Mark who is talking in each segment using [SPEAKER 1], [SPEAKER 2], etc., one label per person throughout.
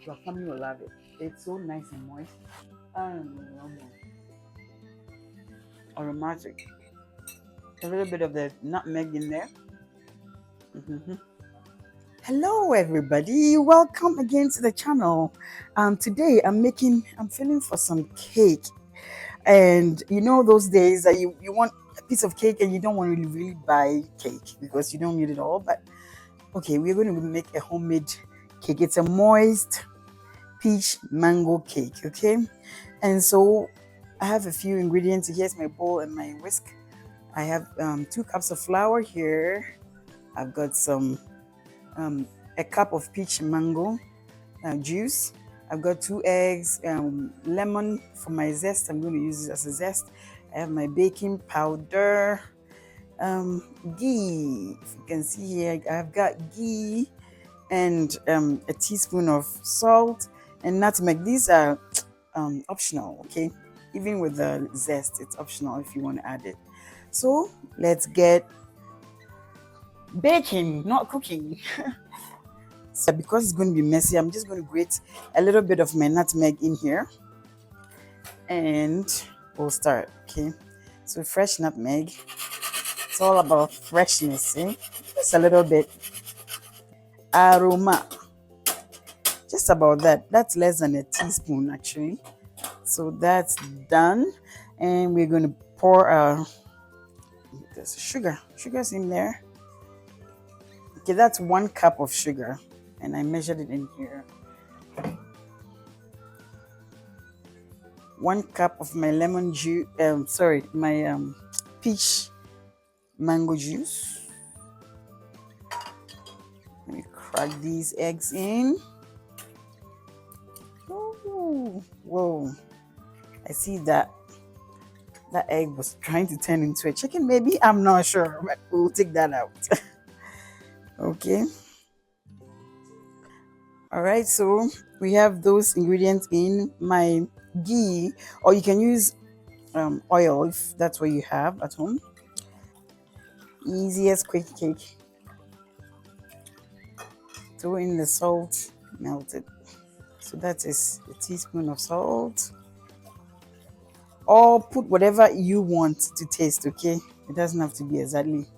[SPEAKER 1] Your family will love it. It's so nice and moist. Aromatic. A little bit of the nutmeg in there. Hello everybody, welcome again to the channel. Today I'm feeling for some cake. And you know those days that you want a piece of cake and you don't want to really buy cake because you don't need it all. But okay, we're going to make a homemade cake. It's a moist peach mango cake, okay? And so I have a few ingredients. Here's my bowl and my whisk. I have 2 cups of flour here. I've got some a cup of peach mango juice. I've got 2 eggs, lemon for my zest. I'm going to use it as a zest. I have my baking powder, ghee. If you can see here, I've got ghee and a teaspoon of salt and nutmeg. These are optional, okay? Even with the zest, it's optional if you want to add it. So let's get baking, not cooking. So because it's going to be messy, I'm just going to grate a little bit of my nutmeg in here and we'll start, okay? So fresh nutmeg, it's all about freshness, eh? Just a little bit. Aroma, just about that. That's less than a teaspoon actually. So that's done, and we're going to pour there's sugar's in there. Okay, that's 1 cup of sugar and I measured it in here. 1 cup of my lemon juice, my peach mango juice. Let me crack these eggs in. Ooh, whoa, I see that egg was trying to turn into a chicken, maybe. I'm not sure, but we'll take that out. Okay. All right, so we have those ingredients in. My ghee, or you can use oil if that's what you have at home. Easiest quick cake. Throw in the salt, melt it. So that is a teaspoon of salt. Or put whatever you want to taste, okay? It doesn't have to be exactly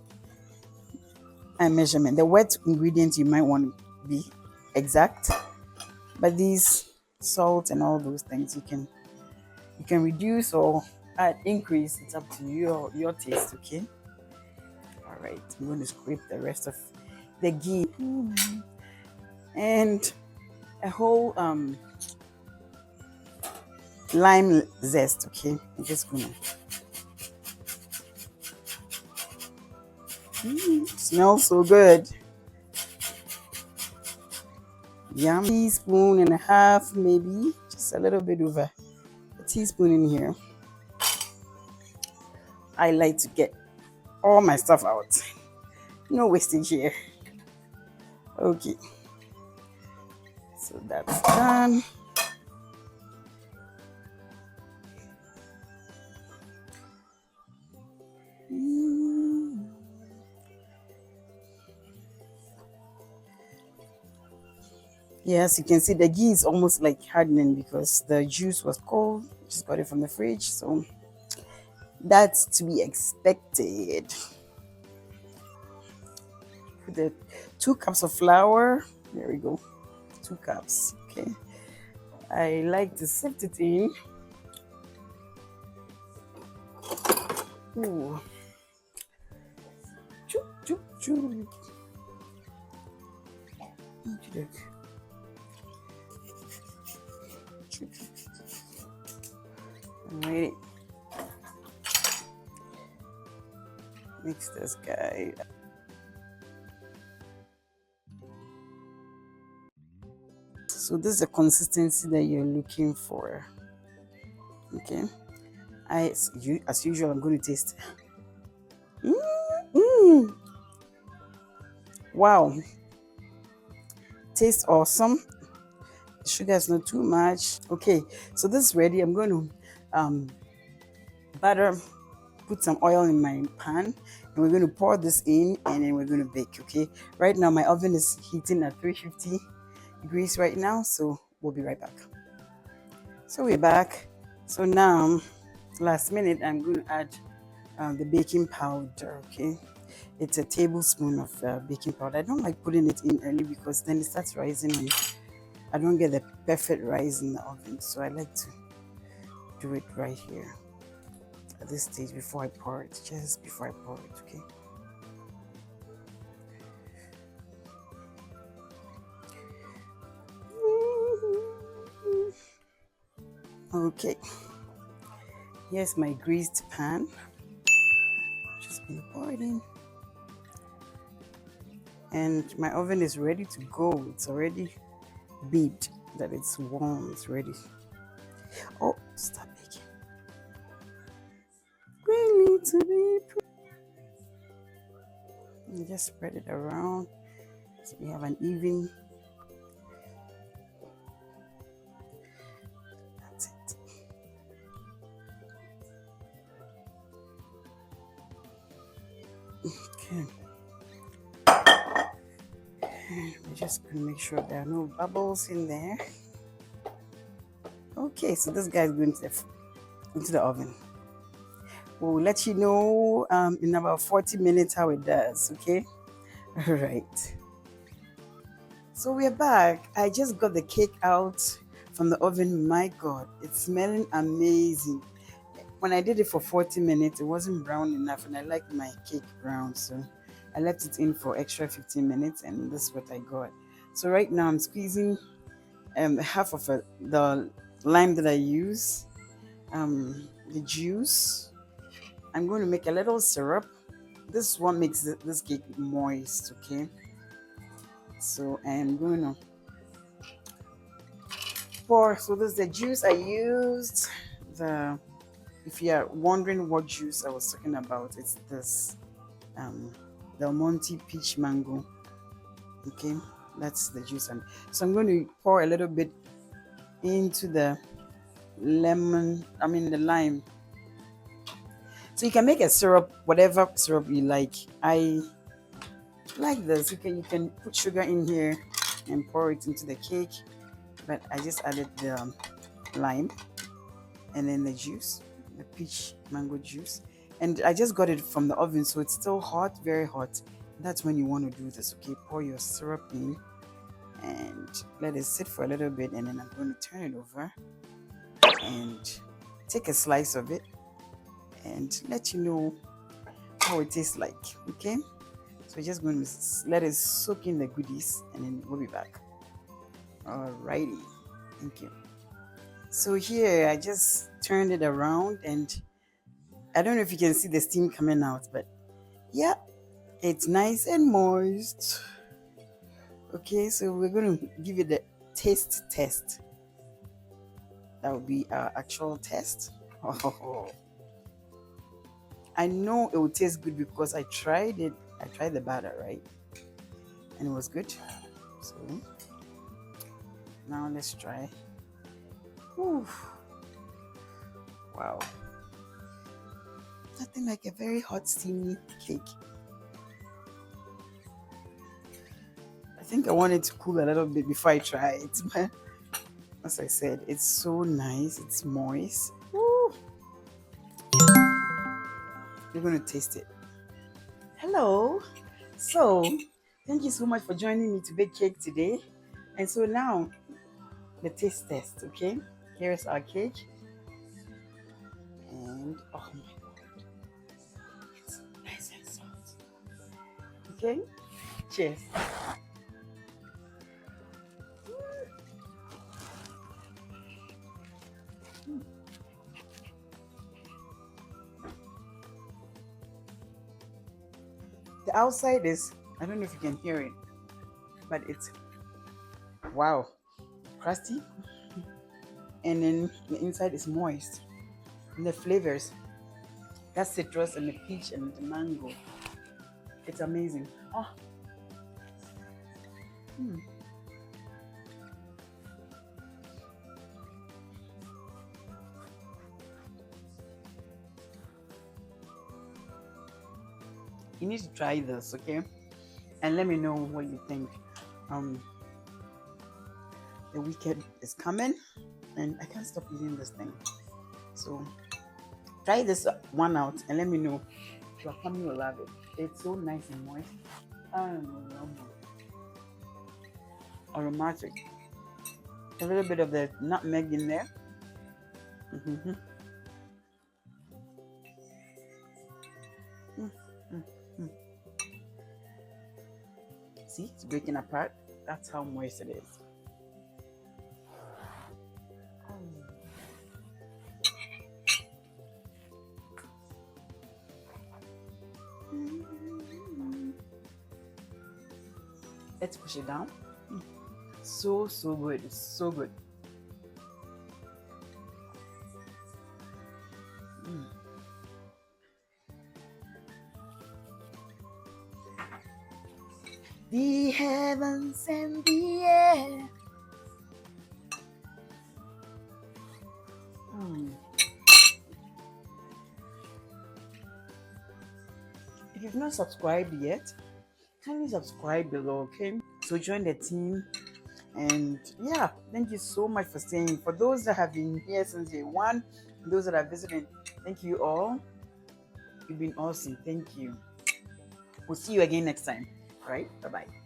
[SPEAKER 1] a measurement. The wet ingredients you might want to be exact, but these salt and all those things you can reduce or add, increase. It's up to your taste, okay? All right, I'm going to scrape the rest of the ghee and a whole lime zest, okay? I'm just gonna smells so good. Yum. Teaspoon and a half, maybe just a little bit over a teaspoon in here. I like to get all my stuff out, no wastage here. Okay, so that's done. Yes, you can see the ghee is almost like hardening because the juice was cold. Just got it from the fridge, so that's to be expected. Put the 2 cups of flour. There we go, 2 cups. Okay, I like to sift it in. Ooh. Choo, choo, choo. Wait. Mix this guy. So this is the consistency that you're looking for. Okay. As usual, I'm going to taste. Wow. Tastes awesome. The sugar is not too much. Okay, so this is ready. I'm going to put some oil in my pan, and we're going to pour this in, and then we're going to bake. Okay, right now my oven is heating at 350 degrees right now, so we'll be right back. So we're back. So now, last minute, I'm going to add the baking powder. Okay, it's a tablespoon of baking powder. I don't like putting it in early because then it starts rising and I don't get the perfect rise in the oven. So I like to do it right here at this stage before I pour it, just before I pour it. Okay. Okay, here's my greased pan. Just been poured in. And my oven is ready to go. It's already beeped that it's warm, it's ready. Oh, stop baking. Really to be. And just spread it around so we have an even. That's it. Okay. We're just going to make sure there are no bubbles in there. Okay, so this guy's going into the oven. We'll let you know in about 40 minutes how it does, okay? All right. So we're back. I just got the cake out from the oven. My God, it's smelling amazing. When I did it for 40 minutes, it wasn't brown enough, and I like my cake brown, so I left it in for extra 15 minutes, and this is what I got. So right now I'm squeezing half of the lime that I use, the juice. I'm going to make a little syrup. This one makes this cake moist, okay? So I'm going to pour. So this is the juice I used. If you are wondering what juice I was talking about, it's this 𝗬𝘂𝗺𝗵 peach mango. Okay, that's the juice. So I'm going to pour a little bit into the the lime. So you can make a syrup, whatever syrup you like. I like this. You can put sugar in here and pour it into the cake, but I just added the lime and then the juice, the peach mango juice, and I just got it from the oven, so it's still hot, very hot. That's when you want to do this. Okay, pour your syrup in and let it sit for a little bit, and then I'm going to turn it over and take a slice of it and let you know how it tastes like. Okay, so we're just going to let it soak in the goodies, and then we'll be back. Alrighty, thank you. So here I just turned it around, and I don't know if you can see the steam coming out, but yeah, it's nice and moist. Okay, so we're going to give it the taste test. That will be our actual test. Oh, I know it will taste good because I tried it. I tried the batter, right? And it was good. So now let's try. Ooh. Wow. Nothing like a very hot, steamy cake. I think I want it to cool a little bit before I try it. But as I said, it's so nice. It's moist. Woo. We're going to taste it. Hello. So, thank you so much for joining me to bake cake today. And so now, the taste test, okay? Here's our cake. And, oh my God. It's nice and soft. Okay? Cheers. The outside is, I don't know if you can hear it, but it's, wow, crusty. And then the inside is moist. And the flavors, that citrus and the peach and the mango, it's amazing. Oh. You need to try this, okay? And let me know what you think. The weekend is coming, and I can't stop eating this thing. So try this one out and let me know if your family will love it. It's so nice and moist. Aromatic. A little bit of the nutmeg in there. See, it's breaking apart. That's how moist it is. Let's push it down. So good. It's so good. The heavens and the air. If you've not subscribed yet, kindly subscribe below, okay? So join the team. And yeah, thank you so much for staying. For those that have been here since day one, those that are visiting, thank you all. You've been awesome. Thank you. We'll see you again next time. All right? Bye-bye.